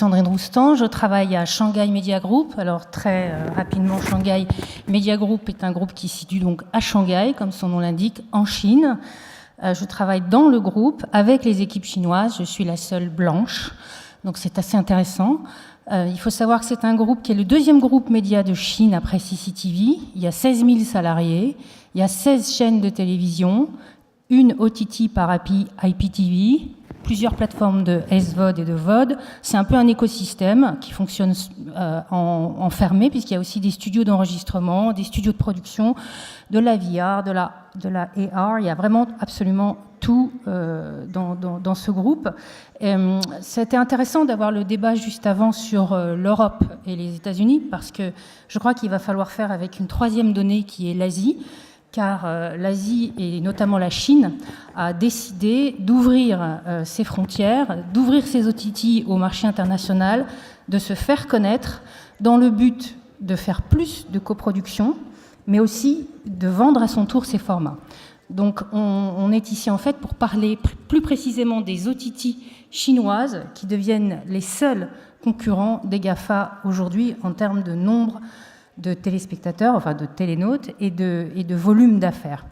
Sandrine Roustan, je travaille à Shanghai Media Group. Alors très rapidement, Shanghai Media Group est un groupe qui se situe donc à Shanghai, comme son nom l'indique, en Chine. Je travaille dans le groupe avec les équipes chinoises, je suis la seule blanche, donc c'est assez intéressant. Il faut savoir que c'est un groupe qui est le deuxième groupe média de Chine après CCTV. Il y a 16 000 salariés, il y a 16 chaînes de télévision, une OTT par IPTV, plusieurs plateformes de SVOD et de VOD. C'est un peu un écosystème qui fonctionne en fermé, puisqu'il y a aussi des studios d'enregistrement, des studios de production, de la VR, de la AR. Il y a vraiment absolument tout dans ce groupe. C'était intéressant d'avoir le débat juste avant sur l'Europe et les États-Unis, parce que je crois qu'il va falloir faire avec une troisième donnée qui est l'Asie, car l'Asie et notamment la Chine a décidé d'ouvrir ses frontières, d'ouvrir ses OTT au marché international, de se faire connaître dans le but de faire plus de coproduction, mais aussi de vendre à son tour ses formats. Donc on est ici en fait pour parler plus précisément des OTT chinoises qui deviennent les seuls concurrents des GAFA aujourd'hui en termes de nombre de téléspectateurs, enfin de télénautes et de volume d'affaires.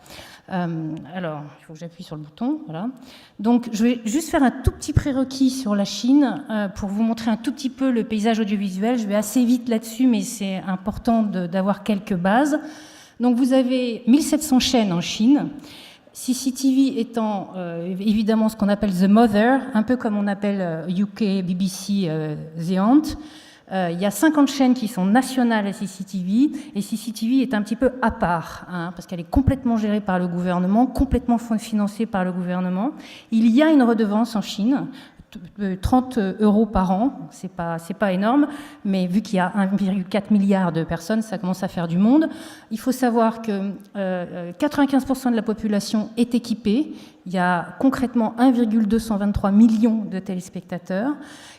Alors, il faut que j'appuie sur le bouton, voilà. Donc, je vais juste faire un tout petit prérequis sur la Chine pour vous montrer un tout petit peu le paysage audiovisuel. Je vais assez vite là-dessus, mais c'est important d'avoir quelques bases. Donc, vous avez 1700 chaînes en Chine. CCTV étant évidemment ce qu'on appelle The Mother, un peu comme on appelle UK, BBC, The Aunt. Il y a 50 chaînes qui sont nationales à CCTV, et CCTV est un petit peu à part, parce qu'elle est complètement gérée par le gouvernement, complètement financée par le gouvernement. Il y a une redevance en Chine, 30 € par an, c'est pas énorme, mais vu qu'il y a 1,4 milliard de personnes, ça commence à faire du monde. Il faut savoir que 95% de la population est équipée, il y a concrètement 1,223 millions de téléspectateurs,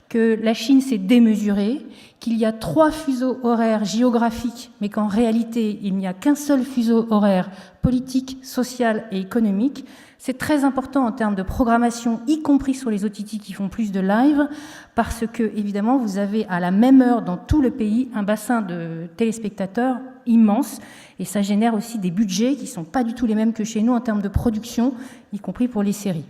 que la Chine s'est démesurée, qu'il y a 3 fuseaux horaires géographiques, mais qu'en réalité, il n'y a qu'un seul fuseau horaire politique, social et économique. C'est très important en termes de programmation, y compris sur les OTT qui font plus de live, parce que, évidemment, vous avez à la même heure dans tout le pays un bassin de téléspectateurs immense, et ça génère aussi des budgets qui ne sont pas du tout les mêmes que chez nous en termes de production, y compris pour les séries.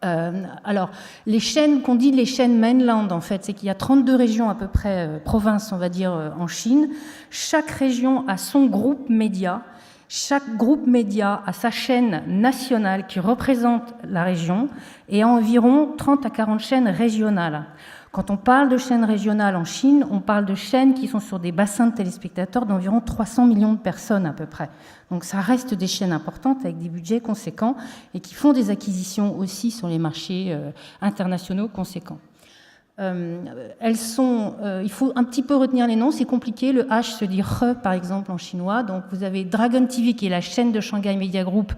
Alors, les chaînes qu'on dit les chaînes mainland, en fait, c'est qu'il y a 32 régions à peu près, provinces, on va dire, en Chine. Chaque région a son groupe média. Chaque groupe média a sa chaîne nationale qui représente la région et environ 30 à 40 chaînes régionales. Quand on parle de chaînes régionales en Chine, on parle de chaînes qui sont sur des bassins de téléspectateurs d'environ 300 millions de personnes à peu près. Donc ça reste des chaînes importantes avec des budgets conséquents et qui font des acquisitions aussi sur les marchés internationaux conséquents. Elles sont, il faut un petit peu retenir les noms, c'est compliqué. Le H se dit He par exemple en chinois. Donc vous avez Dragon TV qui est la chaîne de Shanghai Media Group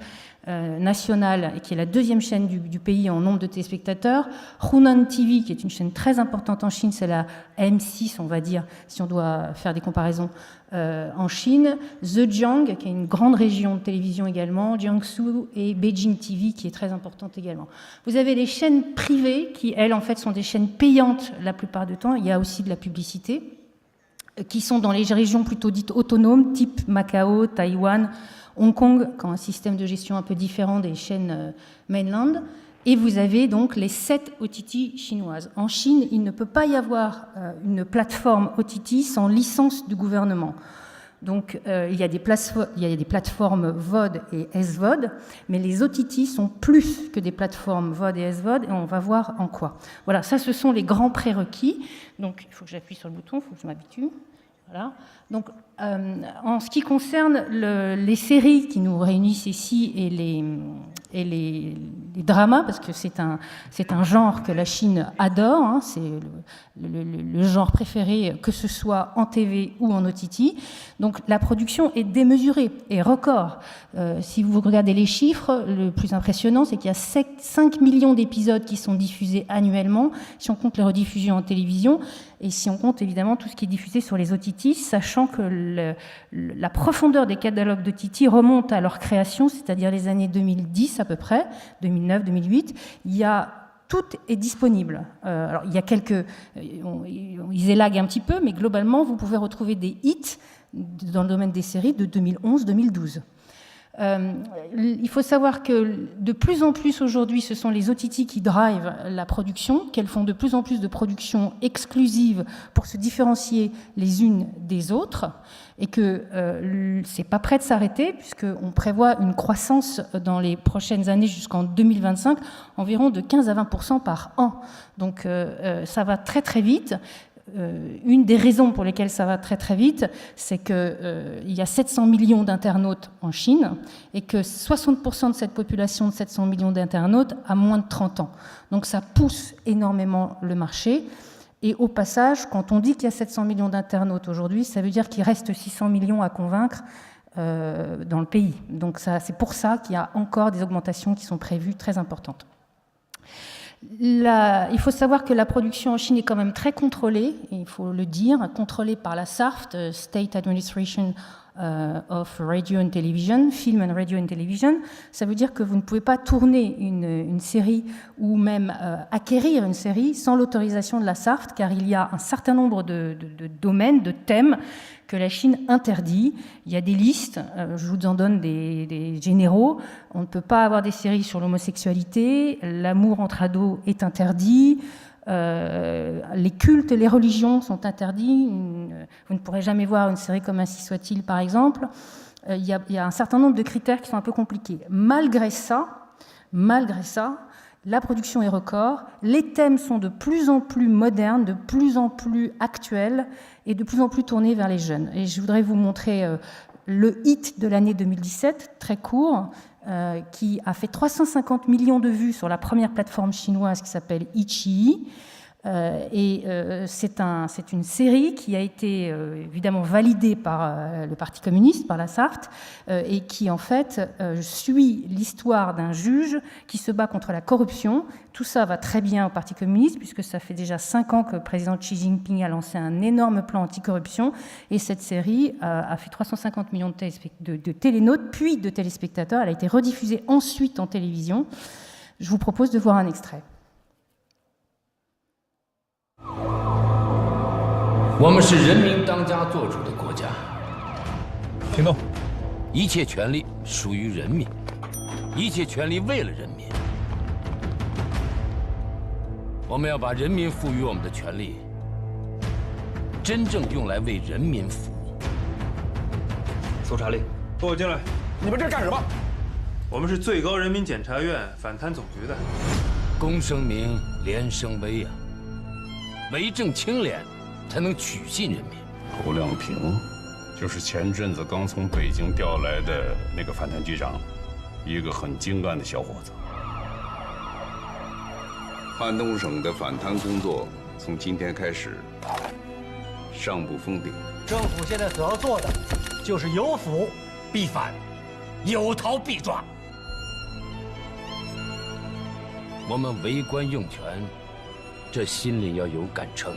nationale et qui est la deuxième chaîne du pays en nombre de téléspectateurs. Hunan TV qui est une chaîne très importante en Chine, c'est la M6 on va dire si on doit faire des comparaisons en Chine. Zhejiang qui est une grande région de télévision également, Jiangsu et Beijing TV qui est très importante également. Vous avez les chaînes privées qui elles en fait sont des chaînes payantes la plupart du temps. Il y a aussi de la publicité qui sont dans les régions plutôt dites autonomes type Macao, Taïwan, Hong Kong, qui ont un système de gestion un peu différent des chaînes mainland. Et vous avez donc les 7 OTT chinoises. En Chine, il ne peut pas y avoir une plateforme OTT sans licence du gouvernement. Donc il y a des plateformes VOD et SVOD, mais les OTT sont plus que des plateformes VOD et SVOD, et on va voir en quoi. Voilà, ça ce sont les grands prérequis. Donc il faut que j'appuie sur le bouton, il faut que je m'habitue. Voilà. Donc, en ce qui concerne les séries qui nous réunissent ici et les dramas, parce que c'est un genre que la Chine adore, hein, c'est le genre préféré, que ce soit en TV ou en OTT. Donc la production est démesurée et record. Si vous regardez les chiffres, le plus impressionnant, c'est qu'il y a 5 millions d'épisodes qui sont diffusés annuellement, si on compte les rediffusions en télévision, et si on compte évidemment tout ce qui est diffusé sur les OTT, sachant que la profondeur des catalogues d'OTT remonte à leur création, c'est-à-dire les années 2010 à peu près, 2009-2008. Il y a tout est disponible. Alors, il y a ils élaguent un petit peu, mais globalement, vous pouvez retrouver des hits dans le domaine des séries de 2011-2012. Il faut savoir que de plus en plus aujourd'hui, ce sont les OTT qui drivent la production, qu'elles font de plus en plus de productions exclusives pour se différencier les unes des autres, et que c'est pas prêt de s'arrêter, puisqu'on prévoit une croissance dans les prochaines années jusqu'en 2025 environ de 15 à 20% par an. Donc ça va très très vite. Une des raisons pour lesquelles ça va très très vite, c'est qu'il y a 700 millions d'internautes en Chine et que 60% de cette population de 700 millions d'internautes a moins de 30 ans. Donc ça pousse énormément le marché. Et au passage, quand on dit qu'il y a 700 millions d'internautes aujourd'hui, ça veut dire qu'il reste 600 millions à convaincre dans le pays. Donc c'est pour ça qu'il y a encore des augmentations qui sont prévues très importantes. Il faut savoir que la production en Chine est quand même très contrôlée, il faut le dire, contrôlée par la SART, State Administration of Radio and Television, Film and Radio and Television. Ça veut dire que vous ne pouvez pas tourner une série ou même acquérir une série sans l'autorisation de la SART, car il y a un certain nombre de domaines, de thèmes que la Chine interdit. Il y a des listes, je vous en donne des généraux. On ne peut pas avoir des séries sur l'homosexualité, l'amour entre ados est interdit, les cultes et les religions sont interdits. Vous ne pourrez jamais voir une série comme Ainsi soit-il, par exemple. Il y a un certain nombre de critères qui sont un peu compliqués. Malgré ça, la production est record, les thèmes sont de plus en plus modernes, de plus en plus actuels et de plus en plus tournés vers les jeunes. Et je voudrais vous montrer le hit de l'année 2017, très court, qui a fait 350 millions de vues sur la première plateforme chinoise qui s'appelle iQIYI. C'est une série qui a été évidemment validée par le Parti communiste, par la SART, et qui en fait suit l'histoire d'un juge qui se bat contre la corruption. Tout ça va très bien au Parti communiste, puisque ça fait déjà 5 ans que le président Xi Jinping a lancé un énorme plan anticorruption, et cette série a fait 350 millions de télénautes, puis de téléspectateurs. Elle a été rediffusée ensuite en télévision. Je vous propose de voir un extrait. 我们是人民当家作主的国家，行动！一切权利属于人民，一切权利为了人民。我们要把人民赋予我们的权利，真正用来为人民服务。搜查令，给我进来！你们这干什么？我们是最高人民检察院反贪总局的。公声明，廉声威啊，为政清廉，才能取信人民。侯亮平，就是前阵子刚从北京调来的那个反贪局长，一个很精干的小伙子。汉东省的反贪工作从今天开始上不封顶。政府现在所要做的，就是有腐必反，有逃必抓。我们为官用权，这心里要有杆秤。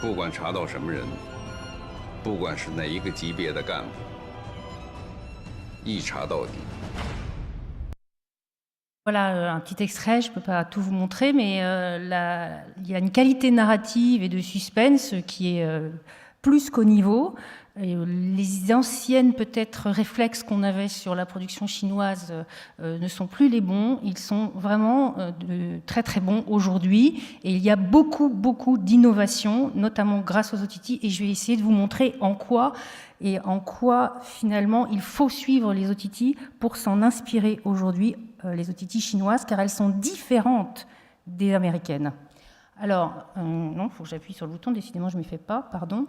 不管查到什么人，不管是哪一个级别的干部，一查到底。 Voilà un petit extrait, je ne peux pas tout vous montrer, mais il y a une qualité narrative et de suspense qui est plus qu'au niveau. Les anciennes peut-être réflexes qu'on avait sur la production chinoise ne sont plus les bons, ils sont vraiment très très bons aujourd'hui et il y a beaucoup d'innovations, notamment grâce aux OTT, et je vais essayer de vous montrer en quoi finalement il faut suivre les OTT pour s'en inspirer aujourd'hui, les OTT chinoises, car elles sont différentes des américaines. Alors, non, il faut que j'appuie sur le bouton, décidément je ne m'y fais pas, pardon.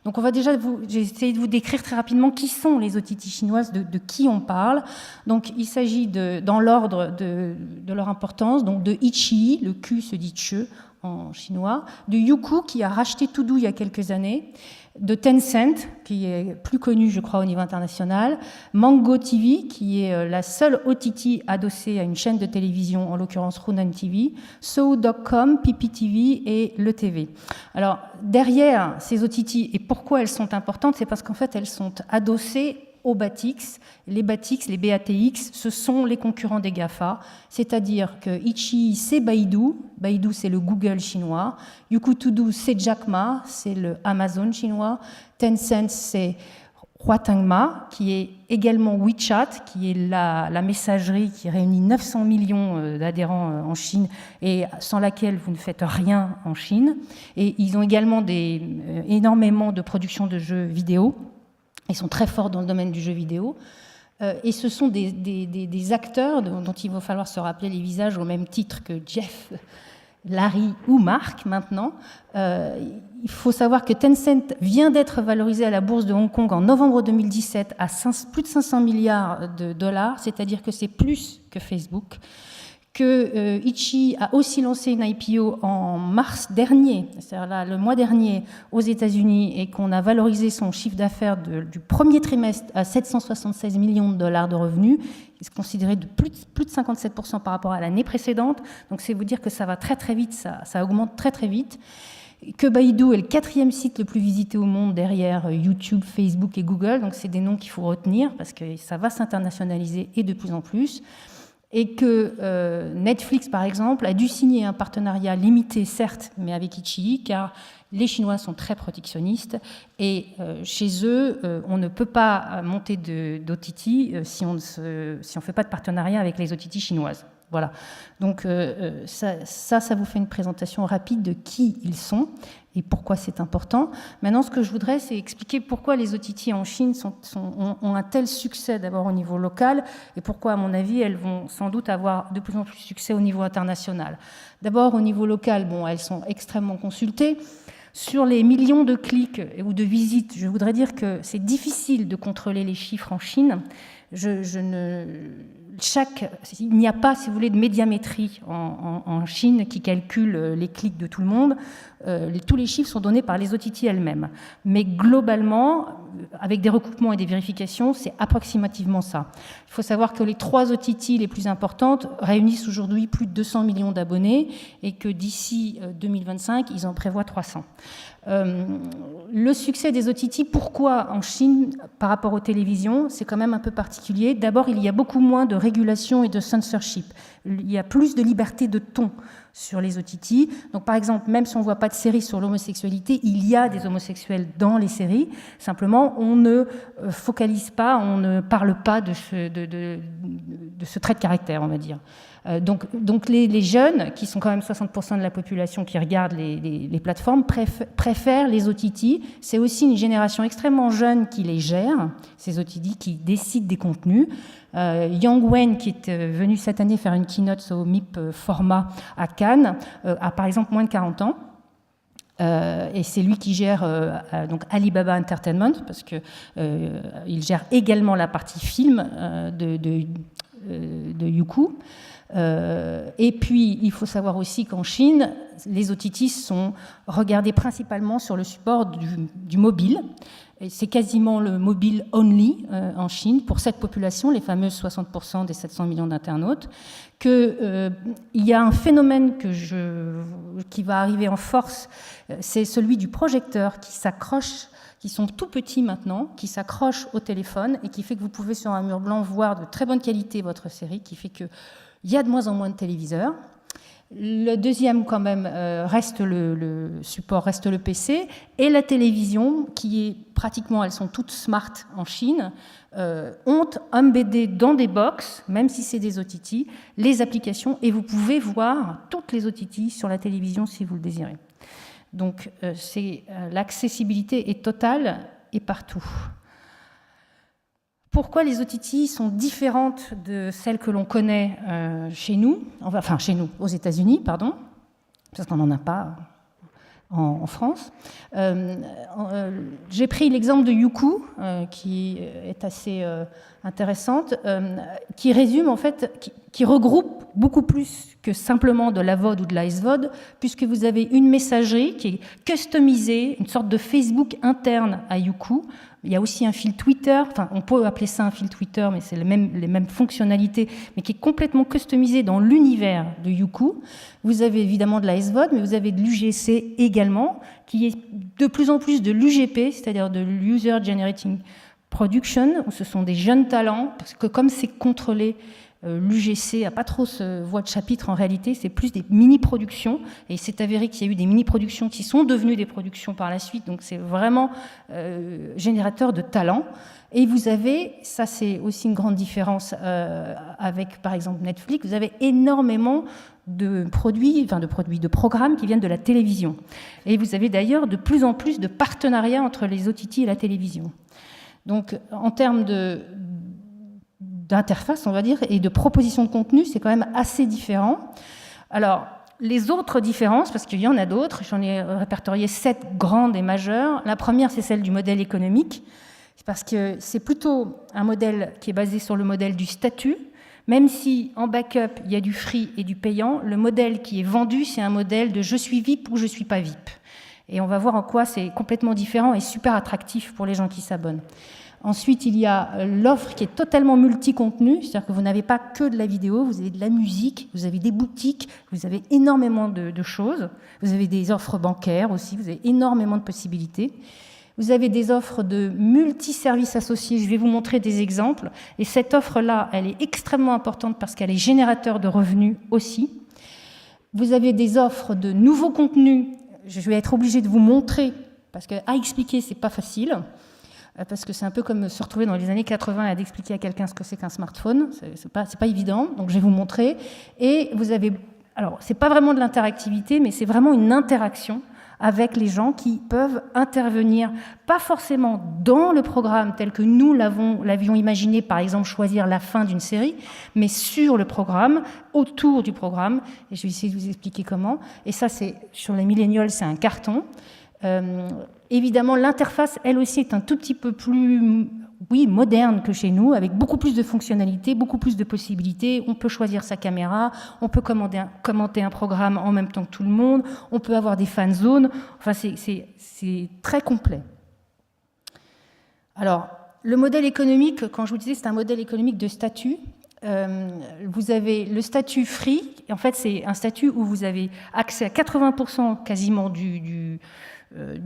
Donc on va déjà, j'ai essayé de vous décrire très rapidement qui sont les OTT chinoises, de qui on parle. Donc il s'agit, dans l'ordre de leur importance, donc de iQIYI, le Q se dit Che en chinois, de Youku qui a racheté Tudu il y a quelques années, de Tencent, qui est plus connu, je crois, au niveau international, Mango TV, qui est la seule OTT adossée à une chaîne de télévision, en l'occurrence Hunan TV, Sohu.com, PPTV et Le TV. Alors, derrière ces OTT, et pourquoi elles sont importantes, c'est parce qu'en fait, elles sont adossées aux BATX. Les BATX, les BATX, ce sont les concurrents des GAFA, c'est-à-dire que Ichi, c'est Baidu. Baidu, c'est le Google chinois. Youku Tudou, c'est Jack Ma, c'est le Amazon chinois. Tencent, c'est Huatangma, qui est également WeChat, qui est la messagerie qui réunit 900 millions d'adhérents en Chine et sans laquelle vous ne faites rien en Chine. Et ils ont également énormément de production de jeux vidéo. Ils sont très forts dans le domaine du jeu vidéo. Et ce sont des acteurs dont il va falloir se rappeler les visages au même titre que Jeff, Larry ou Mark maintenant. Il faut savoir que Tencent vient d'être valorisé à la bourse de Hong Kong en novembre 2017 à plus de 500 milliards de dollars, c'est-à-dire que c'est plus que Facebook. Que Ichi a aussi lancé une IPO en mars dernier, c'est-à-dire là, le mois dernier aux États-Unis, et qu'on a valorisé son chiffre d'affaires du premier trimestre à 776 millions de dollars de revenus, qui est considéré de plus de 57% par rapport à l'année précédente. Donc c'est vous dire que ça va très très vite, ça augmente très très vite. Que Baidu est le 4e site le plus visité au monde derrière YouTube, Facebook et Google. Donc c'est des noms qu'il faut retenir parce que ça va s'internationaliser et de plus en plus. Et que Netflix, par exemple, a dû signer un partenariat limité, certes, mais avec Ichi, car les Chinois sont très protectionnistes, et chez eux, on ne peut pas monter d'OTT si on ne fait pas de partenariat avec les OTT chinoises. Voilà. Donc ça vous fait une présentation rapide de qui ils sont et pourquoi c'est important. Maintenant, ce que je voudrais, c'est expliquer pourquoi les OTT en Chine ont un tel succès d'abord au niveau local et pourquoi, à mon avis, elles vont sans doute avoir de plus en plus de succès au niveau international. D'abord, au niveau local, elles sont extrêmement consultées. Sur les millions de clics ou de visites, je voudrais dire que c'est difficile de contrôler les chiffres en Chine. Il n'y a pas, si vous voulez, de médiamétrie en Chine qui calcule les clics de tout le monde. Tous les chiffres sont donnés par les OTT elles-mêmes. Mais globalement, avec des recoupements et des vérifications, c'est approximativement ça. Il faut savoir que les 3 OTT les plus importantes réunissent aujourd'hui plus de 200 millions d'abonnés et que d'ici 2025, ils en prévoient 300. Le succès des OTT, pourquoi en Chine par rapport aux télévisions, c'est quand même un peu particulier. D'abord, il y a beaucoup moins de régulation et de censorship. Il y a plus de liberté de ton sur les OTT. Donc, par exemple, même si on ne voit pas de séries sur l'homosexualité, il y a des homosexuels dans les séries. Simplement, on ne focalise pas, on ne parle pas de ce trait de caractère, on va dire. Donc les jeunes, qui sont quand même 60% de la population qui regardent les plateformes, préfèrent les OTT. C'est aussi une génération extrêmement jeune qui les gère, ces OTT, qui décident des contenus. Yang Wen, qui est venu cette année faire une keynote au MIP Format à Cannes, a par exemple moins de 40 ans. Et c'est lui qui gère donc Alibaba Entertainment, parce que il gère également la partie film de Youku. Et puis, il faut savoir aussi qu'en Chine, les OTT sont regardés principalement sur le support du mobile. C'est quasiment le mobile only en Chine pour cette population, les fameuses 60% des 700 millions d'internautes. Il y a un phénomène qui va arriver en force, c'est celui du projecteur qui s'accroche, qui sont tout petits maintenant, qui s'accrochent au téléphone et qui fait que vous pouvez sur un mur blanc voir de très bonne qualité votre série, qui fait qu'il y a de moins en moins de téléviseurs. Le deuxième, quand même, reste le support, reste le PC, et la télévision, qui est pratiquement, elles sont toutes smart en Chine, ont embeddé dans des box, même si c'est des OTT, les applications, et vous pouvez voir toutes les OTT sur la télévision si vous le désirez. Donc, l'accessibilité est totale et partout. Pourquoi les OTT sont différentes de celles que l'on connaît chez nous, enfin chez nous, aux États-Unis, pardon, parce qu'on n'en a pas en France. J'ai pris l'exemple de Youku, qui est assez intéressante, qui résume en fait, qui regroupe beaucoup plus que simplement de la VOD ou de la SVOD, puisque vous avez une messagerie qui est customisée, une sorte de Facebook interne à Youku. Il y a aussi un fil Twitter, enfin on peut appeler ça un fil Twitter, mais c'est les mêmes fonctionnalités, mais qui est complètement customisé dans l'univers de Youku. Vous avez évidemment de la SVOD, mais vous avez de l'UGC également, qui est de plus en plus de l'UGP, c'est-à-dire de l'User Generating production, où ce sont des jeunes talents, parce que comme c'est contrôlé, l'UGC n'a pas trop ce voix de chapitre en réalité, c'est plus des mini-productions, et c'est avéré qu'il y a eu des mini-productions qui sont devenues des productions par la suite, donc c'est vraiment générateur de talent. Et vous avez, ça c'est aussi une grande différence avec par exemple Netflix, vous avez énormément de programmes qui viennent de la télévision. Et vous avez d'ailleurs de plus en plus de partenariats entre les OTT et la télévision. Donc en termes d'interface, on va dire, et de proposition de contenu, c'est quand même assez différent. Alors, les autres différences, parce qu'il y en a d'autres, j'en ai répertorié 7 grandes et majeures. La première, c'est celle du modèle économique, parce que c'est plutôt un modèle qui est basé sur le modèle du statut. Même si en backup, il y a du free et du payant, le modèle qui est vendu, c'est un modèle de je suis VIP ou je suis pas VIP. Et on va voir en quoi c'est complètement différent et super attractif pour les gens qui s'abonnent. Ensuite, il y a l'offre qui est totalement multi-contenu, c'est-à-dire que vous n'avez pas que de la vidéo, vous avez de la musique, vous avez des boutiques, vous avez énormément de choses. Vous avez des offres bancaires aussi, vous avez énormément de possibilités. Vous avez des offres de multi-services associés, je vais vous montrer des exemples. Et cette offre-là, elle est extrêmement importante parce qu'elle est générateur de revenus aussi. Vous avez des offres de nouveaux contenus, je vais être obligée de vous montrer, parce qu'à expliquer, c'est pas facile. Parce que c'est un peu comme se retrouver dans les années 80 et d'expliquer à quelqu'un ce que c'est qu'un smartphone. C'est pas évident, donc je vais vous montrer. Et vous avez... Alors, c'est pas vraiment de l'interactivité, mais c'est vraiment une interaction avec les gens qui peuvent intervenir, pas forcément dans le programme tel que nous l'avions imaginé, par exemple choisir la fin d'une série, mais sur le programme, autour du programme. Et je vais essayer de vous expliquer comment. Et ça, c'est sur les millennials, c'est un carton. Évidemment, l'interface, elle aussi, est un tout petit peu plus moderne que chez nous, avec beaucoup plus de fonctionnalités, beaucoup plus de possibilités. On peut choisir sa caméra, on peut commenter un programme en même temps que tout le monde, on peut avoir des fan zones. Enfin, c'est très complet. Alors, le modèle économique, quand je vous disais, c'est un modèle économique de statut. Vous avez le statut free. En fait, c'est un statut où vous avez accès à 80% quasiment du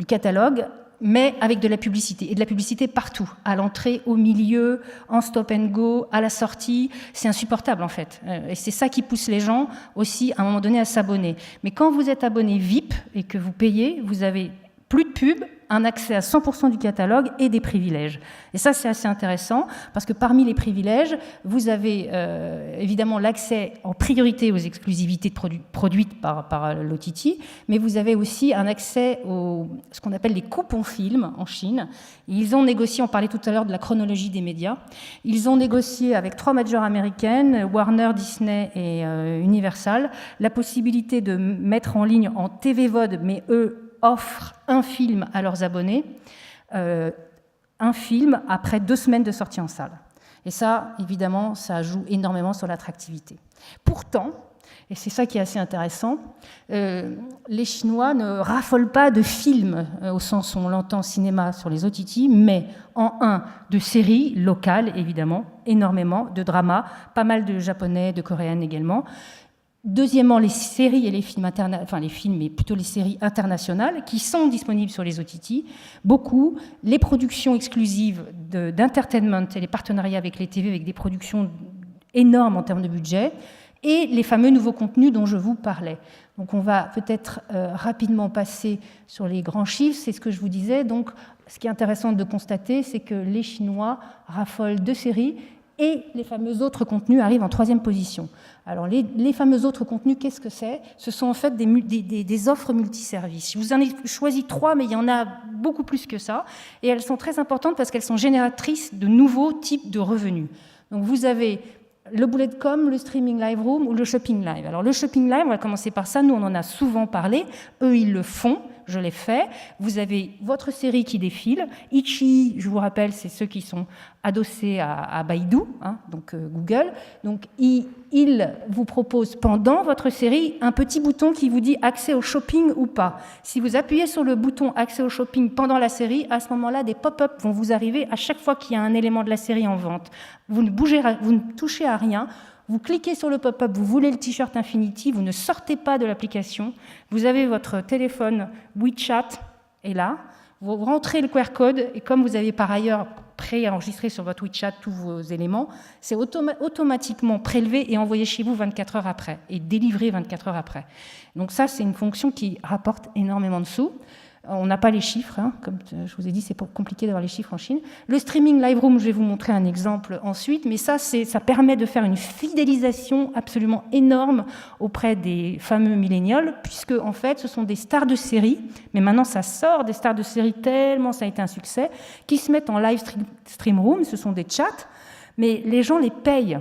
catalogue, mais avec de la publicité, et de la publicité partout, à l'entrée, au milieu, en stop and go, à la sortie. C'est insupportable en fait, et c'est ça qui pousse les gens aussi à un moment donné à s'abonner. Mais quand vous êtes abonné VIP et que vous payez, vous avez plus de pub, un accès à 100% du catalogue et des privilèges. Et ça, c'est assez intéressant, parce que parmi les privilèges, vous avez évidemment l'accès en priorité aux exclusivités produites par l'OTT, mais vous avez aussi un accès ce qu'on appelle les coupons films en Chine. Ils ont négocié, on parlait tout à l'heure de la chronologie des médias, ils ont négocié avec 3 majors américaines, Warner, Disney et Universal, la possibilité de mettre en ligne en TV VOD, mais eux, offrent un film à leurs abonnés, un film après 2 semaines de sortie en salle. Et ça, évidemment, ça joue énormément sur l'attractivité. Pourtant, et c'est ça qui est assez intéressant, les Chinois ne raffolent pas de films, au sens où on l'entend cinéma sur les OTT, mais de séries locales, évidemment, énormément, de dramas, pas mal de japonais, de coréennes également. Deuxièmement, les séries et les films mais plutôt les séries internationales qui sont disponibles sur les OTT, beaucoup, les productions exclusives d'entertainment et les partenariats avec les TV avec des productions énormes en termes de budget, et les fameux nouveaux contenus dont je vous parlais. Donc on va peut-être rapidement passer sur les grands chiffres, c'est ce que je vous disais. Donc ce qui est intéressant de constater, c'est que les Chinois raffolent de séries et les fameux autres contenus arrivent en 3e position. Alors, les fameux autres contenus, qu'est-ce que c'est ? Ce sont en fait des offres multiservices. Je vous en ai choisi 3, mais il y en a beaucoup plus que ça. Et elles sont très importantes parce qu'elles sont génératrices de nouveaux types de revenus. Donc, vous avez le bullet.com, le streaming live room ou le shopping live. Alors, le shopping live, on va commencer par ça. Nous, on en a souvent parlé. Eux, ils le font. Je l'ai fait. Vous avez votre série qui défile. Ichi, je vous rappelle, c'est ceux qui sont adossés à Baidu, donc Google. Donc, il vous propose pendant votre série un petit bouton qui vous dit accès au shopping ou pas. Si vous appuyez sur le bouton accès au shopping pendant la série, à ce moment-là, des pop-up vont vous arriver à chaque fois qu'il y a un élément de la série en vente. Vous ne touchez à rien. Vous cliquez sur le pop-up, vous voulez le t-shirt Infinity, vous ne sortez pas de l'application, vous avez votre téléphone WeChat, et là, Vous rentrez le QR code et comme vous avez par ailleurs pré-enregistré sur votre WeChat tous vos éléments, c'est automatiquement prélevé et envoyé chez vous 24 heures après et délivré 24 heures après. Donc ça, c'est une fonction qui rapporte énormément de sous. On n'a pas les chiffres, hein, comme je vous ai dit, c'est compliqué d'avoir les chiffres en Chine. Le streaming Lightroom, je vais vous montrer un exemple ensuite, mais ça permet de faire une fidélisation absolument énorme auprès des fameux millénials, puisque en fait, ce sont des stars de série, mais maintenant ça sort des stars de série tellement ça a été un succès, qui se mettent en live stream room, ce sont des chats, mais les gens les payent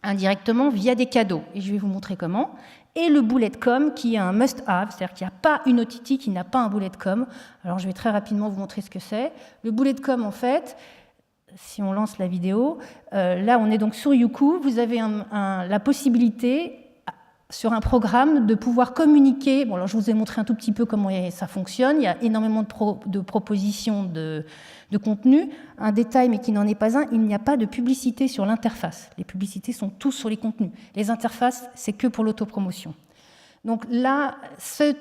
indirectement via des cadeaux. Et je vais vous montrer comment. Et le bullet com qui est un must-have, c'est-à-dire qu'il n'y a pas une OTT qui n'a pas un bullet com. Alors je vais très rapidement vous montrer ce que c'est. Le bullet com, en fait, si on lance la vidéo, là on est donc sur Youku, vous avez la possibilité sur un programme de pouvoir communiquer. Bon, alors je vous ai montré un tout petit peu comment ça fonctionne. Il y a énormément de propositions de contenu. Un détail, mais qui n'en est pas un, il n'y a pas de publicité sur l'interface. Les publicités sont tous sur les contenus. Les interfaces, c'est que pour l'autopromotion. Donc là, ces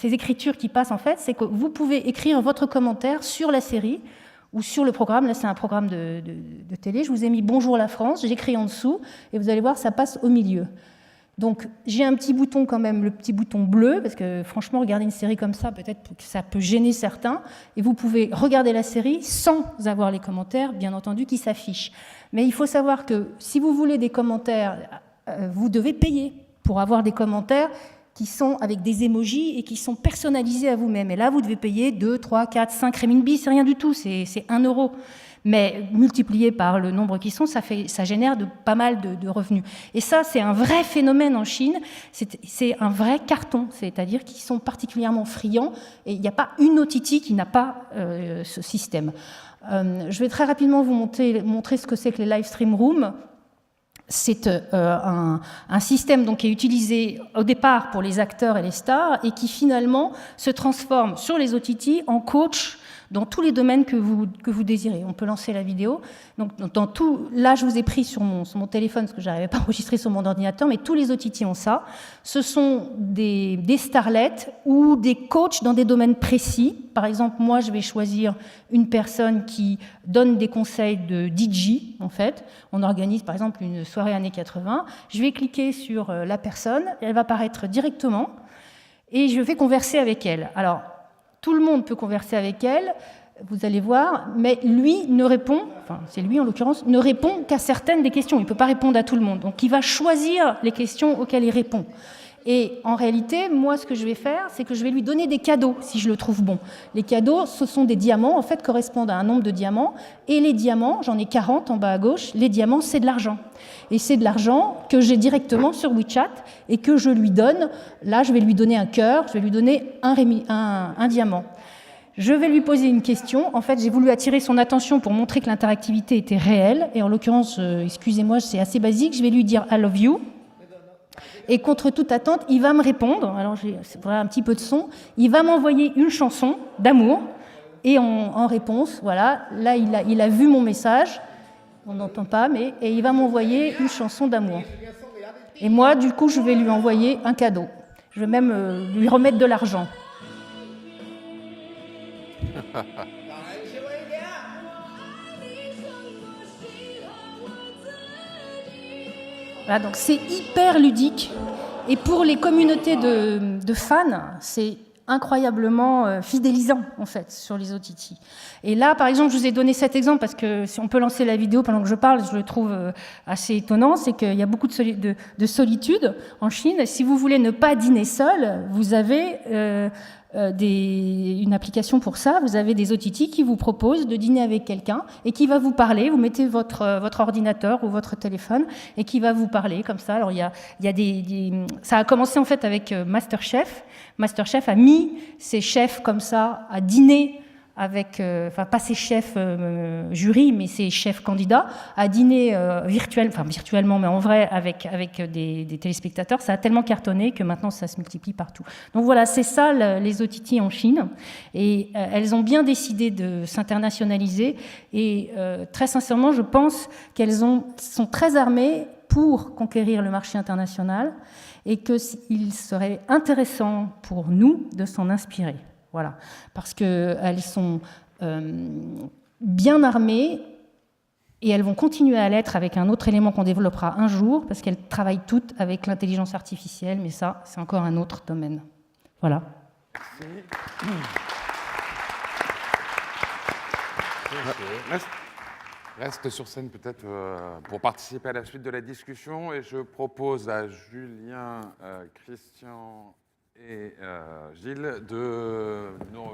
écritures qui passent, en fait, c'est que vous pouvez écrire votre commentaire sur la série ou sur le programme. Là, c'est un programme de télé. Je vous ai mis « Bonjour la France », j'écris en dessous, et vous allez voir, ça passe au milieu. Donc, j'ai un petit bouton quand même, le petit bouton bleu, parce que franchement, regarder une série comme ça, peut-être que ça peut gêner certains, et vous pouvez regarder la série sans avoir les commentaires, bien entendu, qui s'affichent. Mais il faut savoir que si vous voulez des commentaires, vous devez payer pour avoir des commentaires qui sont avec des emojis et qui sont personnalisés à vous-même. Et là, vous devez payer 2, 3, 4, 5 renminbi, c'est rien du tout, c'est 1 euro. Mais multiplié par le nombre qui sont, ça génère pas mal de revenus. Et ça, c'est un vrai phénomène en Chine, c'est un vrai carton, c'est-à-dire qu'ils sont particulièrement friands, et il n'y a pas une OTT qui n'a pas ce système. Je vais très rapidement vous montrer ce que c'est que les live stream rooms. C'est un système donc, qui est utilisé au départ pour les acteurs et les stars et qui finalement se transforme sur les OTT en coach dans tous les domaines que vous désirez. On peut lancer la vidéo. Donc, dans tout, là, je vous ai pris sur mon téléphone parce que je n'arrivais pas à enregistrer sur mon ordinateur, mais tous les OTT ont ça. Ce sont des starlets ou des coachs dans des domaines précis. Par exemple, moi, je vais choisir une personne qui donne des conseils de DJ, en fait. On organise, par exemple, une soirée années 80. Je vais cliquer sur la personne, elle va apparaître directement, et je vais converser avec elle. Alors, tout le monde peut converser avec elle, vous allez voir, mais lui ne répond, enfin c'est lui en l'occurrence, ne répond qu'à certaines des questions. Il ne peut pas répondre à tout le monde. Donc il va choisir les questions auxquelles il répond. Et en réalité, moi, ce que je vais faire, c'est que je vais lui donner des cadeaux, si je le trouve bon. Les cadeaux, ce sont des diamants, en fait, correspondent à un nombre de diamants. Et les diamants, j'en ai 40 en bas à gauche, les diamants, c'est de l'argent. Et c'est de l'argent que j'ai directement sur WeChat et que je lui donne. Là, je vais lui donner un cœur, je vais lui donner un diamant. Je vais lui poser une question. En fait, j'ai voulu attirer son attention pour montrer que l'interactivité était réelle. Et en l'occurrence, excusez-moi, c'est assez basique. Je vais lui dire « I love you ». Et contre toute attente, il va me répondre. Alors, c'est un petit peu de son. Il va m'envoyer une chanson d'amour. Et en réponse, voilà, là, il a vu mon message. On n'entend pas, et il va m'envoyer une chanson d'amour. Et moi, du coup, je vais lui envoyer un cadeau. Je vais même lui remettre de l'argent. Voilà, donc c'est hyper ludique. Et pour les communautés de fans, c'est incroyablement fidélisant, en fait, sur les OTT. Et là, par exemple, je vous ai donné cet exemple parce que si on peut lancer la vidéo pendant que je parle, je le trouve assez étonnant, c'est qu'il y a beaucoup de solitude en Chine. Si vous voulez ne pas dîner seul, vous avez une application pour ça. Vous avez des OTT qui vous proposent de dîner avec quelqu'un et qui va vous parler. Vous mettez votre ordinateur ou votre téléphone et qui va vous parler comme ça. Alors il y a ça a commencé en fait avec MasterChef. MasterChef a mis ses chefs comme ça à dîner avec, enfin pas ses chefs jury, mais ses chefs candidats, à dîner virtuellement, mais en vrai avec des téléspectateurs. Ça a tellement cartonné que maintenant ça se multiplie partout. Donc voilà, c'est ça les OTT en Chine. Et elles ont bien décidé de s'internationaliser. Et très sincèrement, je pense qu'elles sont très armées pour conquérir le marché international et qu'il serait intéressant pour nous de s'en inspirer. Voilà. Parce qu'elles sont bien armées et elles vont continuer à l'être avec un autre élément qu'on développera un jour, parce qu'elles travaillent toutes avec l'intelligence artificielle, mais ça, c'est encore un autre domaine. Voilà. Reste sur scène peut-être pour participer à la suite de la discussion et je propose à Julien, Christian et Gilles de nous